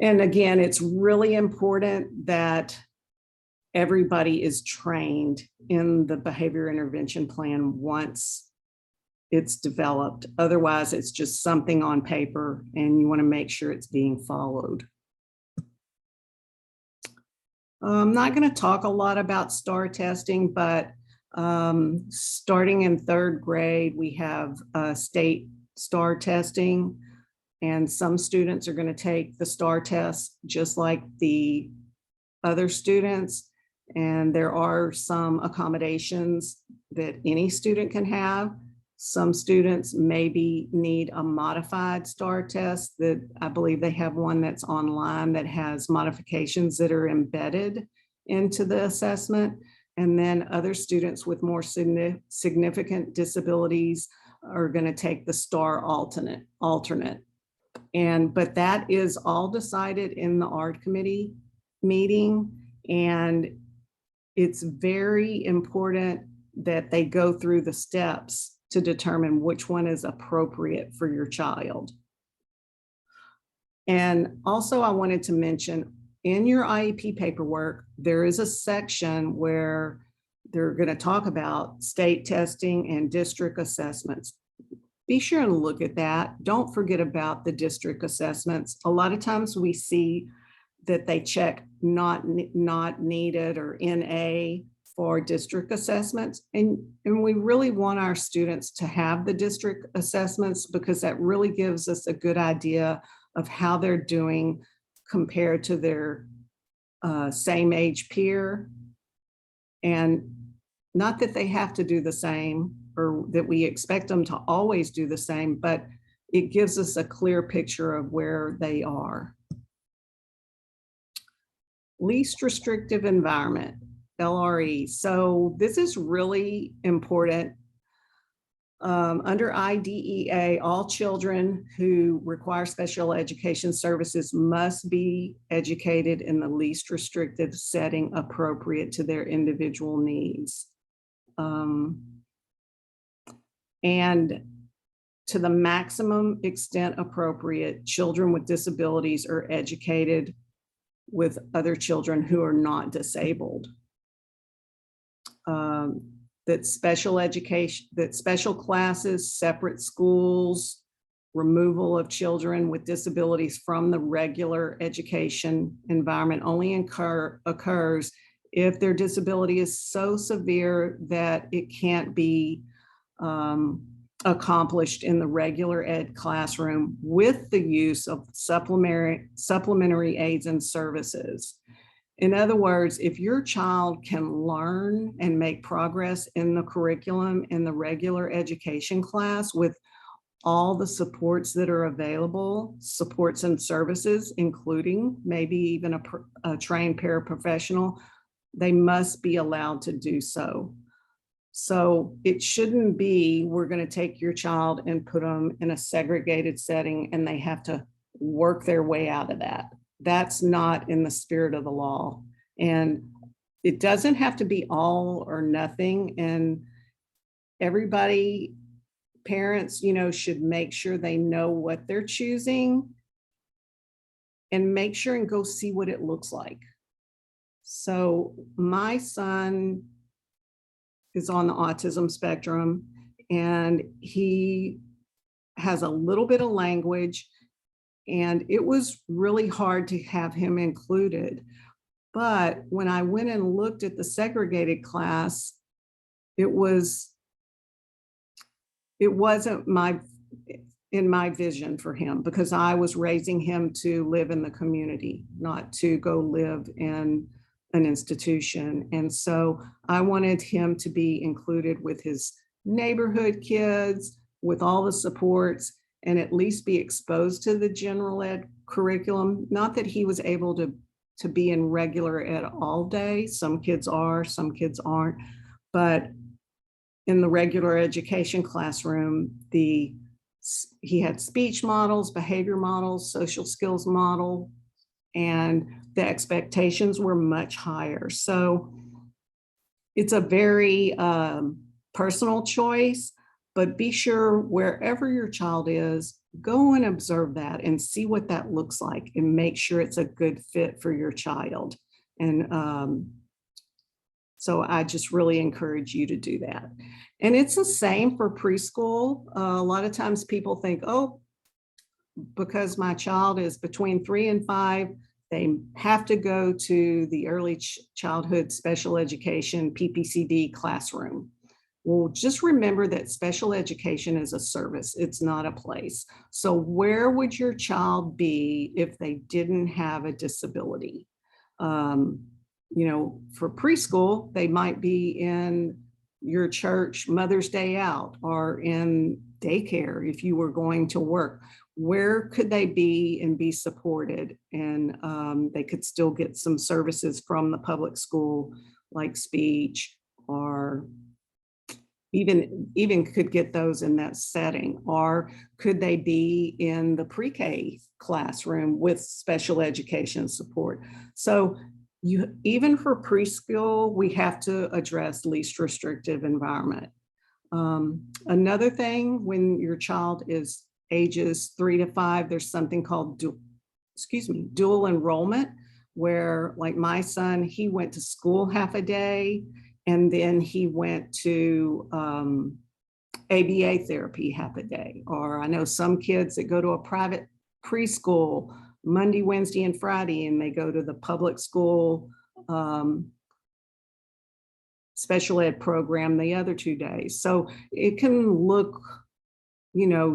And again, it's really important that everybody is trained in the behavior intervention plan once it's developed. Otherwise, it's just something on paper, and you want to make sure it's being followed. I'm not going to talk a lot about STAR testing, but starting in 3rd grade, we have state STAR testing, and some students are going to take the STAR test just like the other students. And there are some accommodations that any student can have. Some students maybe need a modified STAR test, that I believe they have one that's online that has modifications that are embedded into the assessment. And then other students with more significant disabilities are going to take the STAR alternate. But that is all decided in the ARD committee meeting. And it's very important that they go through the steps to determine which one is appropriate for your child. And also, I wanted to mention, in your IEP paperwork, there is a section where they're going to talk about state testing and district assessments. Be sure and look at that. Don't forget about the district assessments. A lot of times we see that they check not needed or NA for district assessments. And we really want our students to have the district assessments, because that really gives us a good idea of how they're doing compared to their same age peer. And not that they have to do the same, or that we expect them to always do the same, but it gives us a clear picture of where they are. Least restrictive environment, LRE. So this is really important. Under IDEA, all children who require special education services must be educated in the least restrictive setting appropriate to their individual needs. And to the maximum extent appropriate, children with disabilities are educated with other children who are not disabled. That special education, that special classes, separate schools, removal of children with disabilities from the regular education environment only occurs if their disability is so severe that it can't be accomplished in the regular ed classroom with the use of supplementary aids and services. In other words, if your child can learn and make progress in the curriculum in the regular education class with all the supports that are available, supports and services, including maybe even a trained paraprofessional, they must be allowed to do so. So it shouldn't be, we're going to take your child and put them in a segregated setting and they have to work their way out of that. That's not in the spirit of the law. And it doesn't have to be all or nothing. And everybody, parents, should make sure they know what they're choosing and make sure and go see what it looks like. So my son is on the autism spectrum and he has a little bit of language, and it was really hard to have him included. But when I went and looked at the segregated class, it wasn't in my vision for him, because I was raising him to live in the community, not to go live in an institution. And so I wanted him to be included with his neighborhood kids, with all the supports, and at least be exposed to the general ed curriculum. Not that he was able to be in regular ed all day. Some kids are, some kids aren't. But in the regular education classroom, he had speech models, behavior models, social skills model, and the expectations were much higher. So it's a very personal choice, but be sure wherever your child is, go and observe that and see what that looks like and make sure it's a good fit for your child. And so I just really encourage you to do that. And it's the same for preschool. A lot of times people think, oh, because my child is between 3 and 5, they have to go to the early childhood special education PPCD classroom. Well, just remember that special education is a service. It's not a place. So where would your child be if they didn't have a disability? For preschool, they might be in your church Mother's Day out or in daycare if you were going to work. Where could they be and be supported? And they could still get some services from the public school, like speech, or even could get those in that setting. Or could they be in the pre-K classroom with special education support? So even for preschool, we have to address least restrictive environment. Another thing, when your child is ages 3 to 5, there's something called dual enrollment, where, like my son, he went to school half a day and then he went to ABA therapy half a day. Or I know some kids that go to a private preschool Monday, Wednesday, and Friday, and they go to the public school special ed program the other 2 days. So it can look,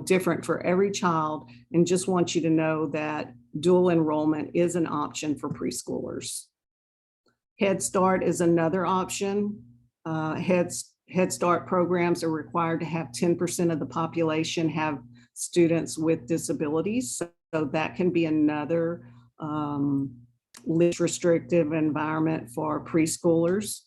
different for every child, and just want you to know that dual enrollment is an option for preschoolers. Head Start is another option. Head Start programs are required to have 10% of the population have students with disabilities. So that can be another least restrictive environment for preschoolers.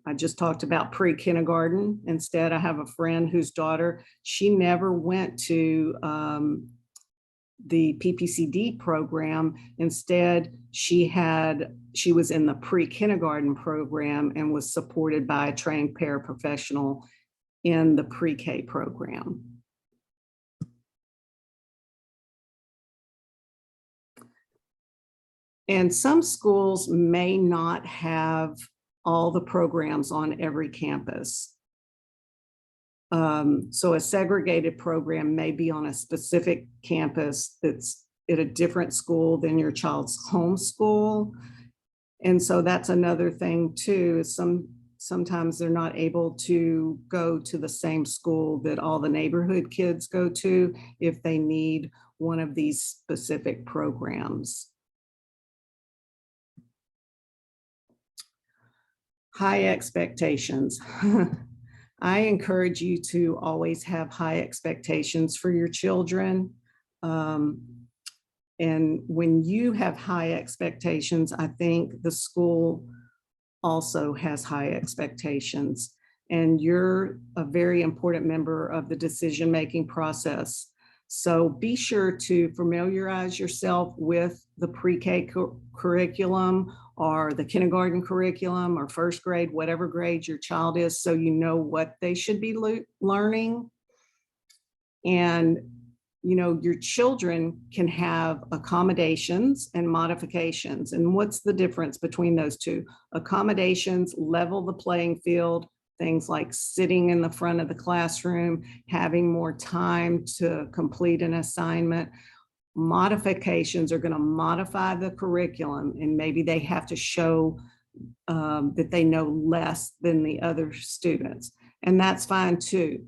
I just talked about pre-kindergarten. Instead, I have a friend whose daughter, she never went to the PPCD program. Instead, she was in the pre-kindergarten program and was supported by a trained paraprofessional in the pre-K program. And some schools may not have all the programs on every campus. So a segregated program may be on a specific campus that's at a different school than your child's home school. And so that's another thing too, is sometimes they're not able to go to the same school that all the neighborhood kids go to if they need one of these specific programs. High expectations. I encourage you to always have high expectations for your children. And when you have high expectations, I think the school also has high expectations. And you're a very important member of the decision-making process. So be sure to familiarize yourself with the pre-K curriculum or the kindergarten curriculum or first grade, whatever grade your child is, so you know what they should be learning. And you know, your children can have accommodations and modifications. And what's the difference between those two? Accommodations level the playing field, things like sitting in the front of the classroom, having more time to complete an assignment. Modifications are going to modify the curriculum, and maybe they have to show that they know less than the other students. And that's fine too.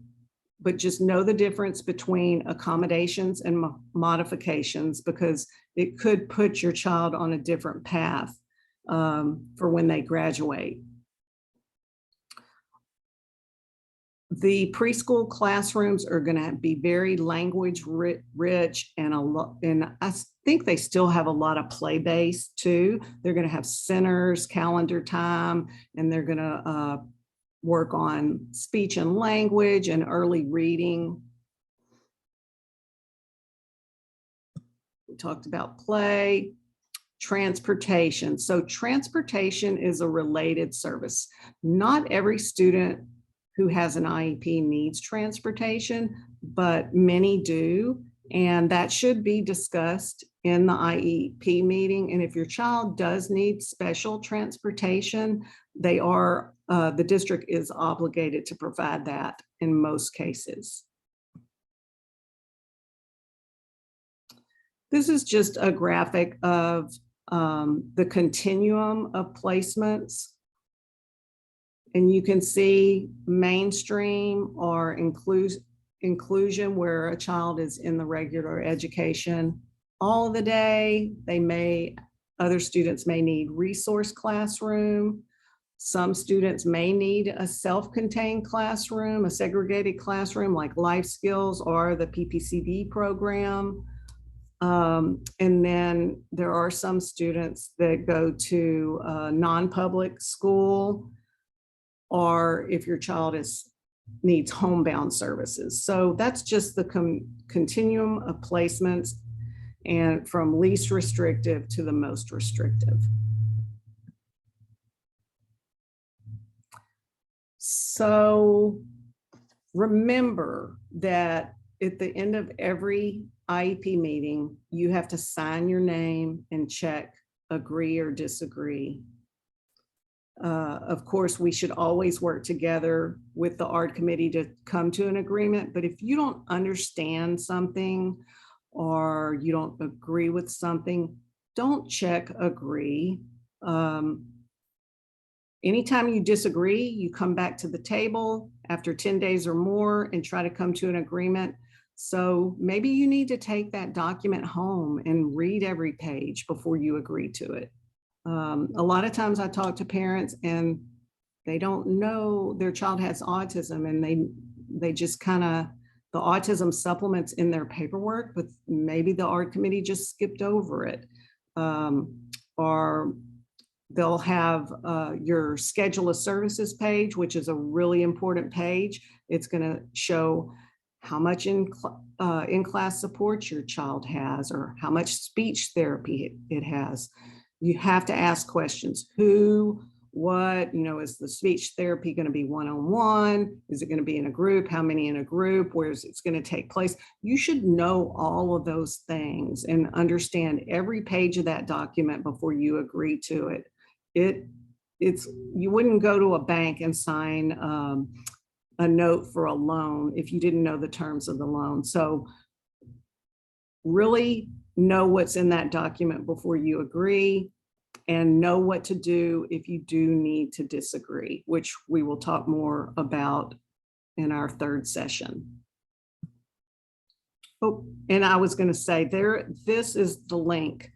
But just know the difference between accommodations and modifications, because it could put your child on a different path for when they graduate. The preschool classrooms are going to be very language rich, and I think they still have a lot of play-based too. They're going to have centers, calendar time, and they're going to work on speech and language and early reading. We talked about play, transportation. So transportation is a related service. Not every student who has an IEP needs transportation, but many do. And that should be discussed in the IEP meeting. And if your child does need special transportation, the district is obligated to provide that in most cases. This is just a graphic of the continuum of placements. And you can see mainstream or inclusion, where a child is in the regular education all of the day. Other students may need resource classroom. Some students may need a self-contained classroom, a segregated classroom like life skills or the PPCD program. And then there are some students that go to a non-public school, or if your child needs homebound services. So that's just the continuum of placements, and from least restrictive to the most restrictive. So remember that at the end of every IEP meeting, you have to sign your name and check agree or disagree. Of course, we should always work together with the ARD committee to come to an agreement, but if you don't understand something or you don't agree with something, don't check agree. Anytime you disagree, you come back to the table after 10 days or more and try to come to an agreement. So maybe you need to take that document home and read every page before you agree to it. A lot of times I talk to parents and they don't know their child has autism, and they just the autism supplements in their paperwork, but maybe the ARD committee just skipped over it. Or they'll have your schedule of services page, which is a really important page. It's going to show how much in-class support your child has, or how much speech therapy it has. You have to ask questions. Who, what, is the speech therapy going to be one-on-one? Is it going to be in a group? How many in a group? Where is it going to take place? You should know all of those things and understand every page of that document before you agree to it. You wouldn't go to a bank and sign a note for a loan if you didn't know the terms of the loan. So really know what's in that document before you agree. and know what to do if you do need to disagree, which we will talk more about in our third session. Oh, and I was going to say this is the link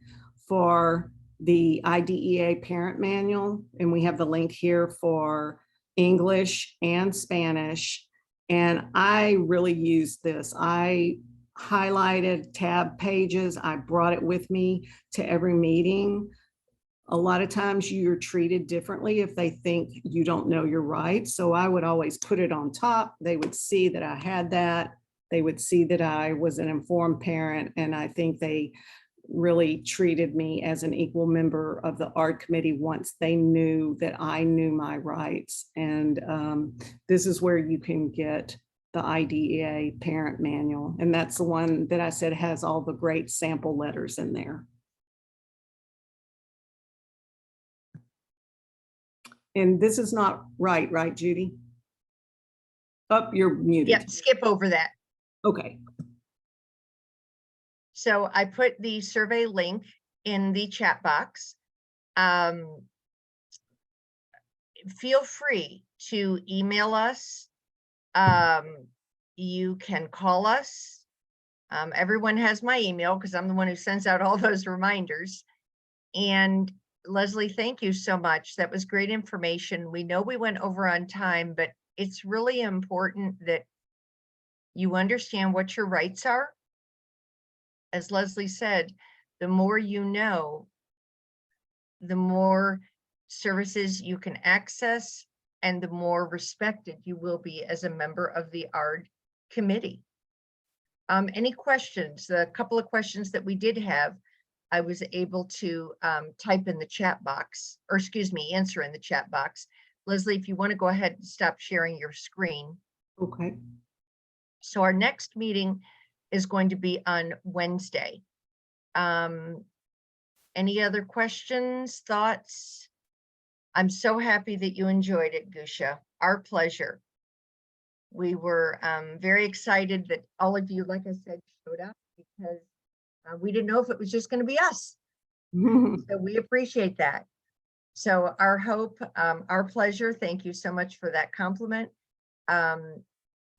for the IDEA parent manual, and we have the link here for English and Spanish. And I really use this. I highlighted tab pages. I brought it with me to every meeting. A lot of times you're treated differently if they think you don't know your rights. So I would always put it on top. They would see that I had that. They would see that I was an informed parent. And I think they really treated me as an equal member of the art committee once they knew that I knew my rights. And this is where you can get the IDEA parent manual. And that's the one that I said has all the great sample letters in there. And this is not right, Judy? Oh, you're muted. Yep, skip over that. Okay. So I put the survey link in the chat box. Feel free to email us. You can call us. Everyone has my email because I'm the one who sends out all those reminders. And Leslie, thank you so much. That was great information. We know we went over on time, but it's really important that you understand what your rights are. As Leslie said, the more you know, the more services you can access and the more respected you will be as a member of the ARD committee. Any questions? The couple of questions that we did have, I was able to type in the chat box, or excuse me, answer in the chat box. Leslie, if you want to go ahead and stop sharing your screen. Okay. So our next meeting is going to be on Wednesday. Any other questions, thoughts? I'm so happy that you enjoyed it, Gusha. Our pleasure. We were very excited that all of you, like I said, showed up because we didn't know if it was just going to be us. So we appreciate that. So our hope, our pleasure. Thank you so much for that compliment.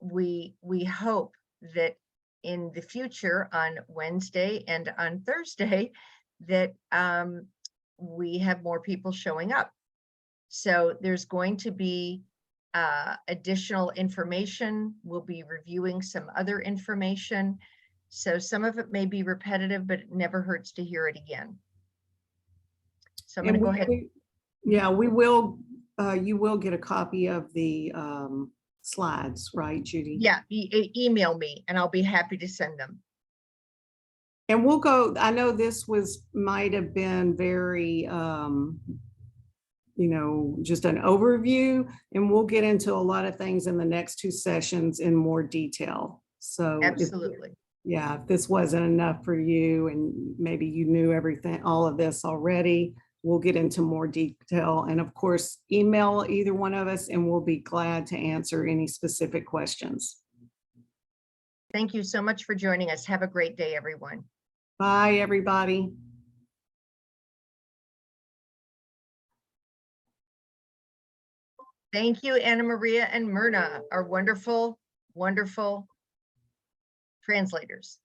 We hope that in the future on Wednesday and on Thursday that we have more people showing up. So there's going to be additional information. We'll be reviewing some other information. So some of it may be repetitive, but it never hurts to hear it again. So I'm going to go ahead. Yeah, we will. You will get a copy of the slides, right, Judy? Yeah, email me and I'll be happy to send them. And we'll go, I know this might have been very, just an overview, and we'll get into a lot of things in the next two sessions in more detail. So absolutely. If this wasn't enough for you and maybe you knew everything, all of this already, we'll get into more detail. And of course, email either one of us and we'll be glad to answer any specific questions. Thank you so much for joining us. Have a great day, everyone. Bye, everybody. Thank you, Anna Maria and Myrna, our wonderful, wonderful translators.